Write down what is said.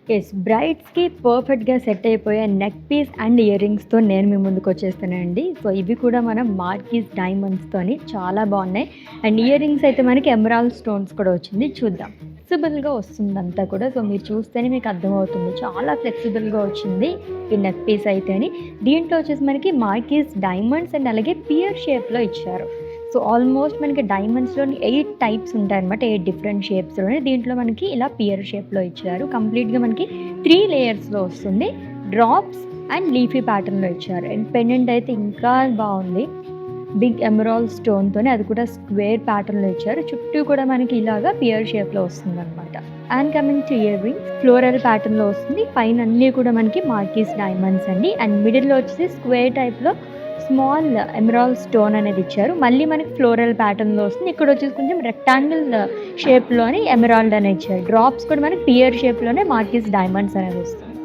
Yes. బ్రైడ్స్‌కి పర్ఫెక్ట్‌గా set అయిపోయే neck piece and year రింగ్స్‌తో నేను మీ ముందుకొచ్చేస్తానండి. సో, ఇవి కూడా మన మార్కిస్ డైమండ్స్‌తోని చాలా బాగున్నాయి. అండ్ ఇయర్ రింగ్స్ అయితే మనకి ఎమరాల్డ్ స్టోన్స్ కూడా వచ్చింది. చూద్దాం. ఫ్లెక్సిబుల్‌గా వస్తుందంతా కూడా. సో, మీరు చూస్తేనే మీకు అర్థమవుతుంది. చాలా ఫ్లెక్సిబుల్‌గా వచ్చింది ఈ నెక్ పీస్ అయితేని. దీంట్లో వచ్చేసి మనకి మార్కిస్ డైమండ్స్ అండ్ అలాగే పియర్ షేప్‌లో ఇచ్చారు. సో, ఆల్మోస్ట్ మనకి డైమండ్స్‌లోని 8 టైప్స్ ఉంటాయన్నమాట. 8 డిఫరెంట్ షేప్స్‌లోని. దీంట్లో మనకి ఇలా పియర్ షేప్‌లో ఇచ్చారు. కంప్లీట్‌గా మనకి 3 లేయర్స్‌లో వస్తుంది. డ్రాప్స్ అండ్ లీఫీ ప్యాటర్న్‌లో ఇచ్చారు. అండ్ పెండెంట్ అయితే ఇంకా బాగుంది. బిగ్ ఎమరాల్డ్ స్టోన్‌తోని అది కూడా స్క్వేర్ ప్యాటర్న్‌లో ఇచ్చారు. చుట్టూ కూడా మనకి ఇలాగా పియర్ షేప్‌లో వస్తుందన్నమాట. And coming to ear rings floral ప్యాటర్న్‌లో వస్తుంది. పైన అన్నీ కూడా మనకి మార్కిస్ డైమండ్స్ అండి. అండ్ మిడిల్‌లో వచ్చేసి స్క్వేర్ టైప్‌లో స్మాల్ ఎమరాల్డ్ స్టోన్ అనేది ఇచ్చారు. మళ్ళీ మనకి ఫ్లోరల్ ప్యాటర్న్‌లో వస్తుంది. ఇక్కడ వచ్చేసి కొంచెం రెక్టాంగిల్ షేప్‌లోని ఎమరాల్డ్ అనేది ఇచ్చారు. డ్రాప్స్ కూడా మనకి పియర్ షేప్‌లోనే మార్కిస్ డైమండ్స్ అనేది వస్తుంది.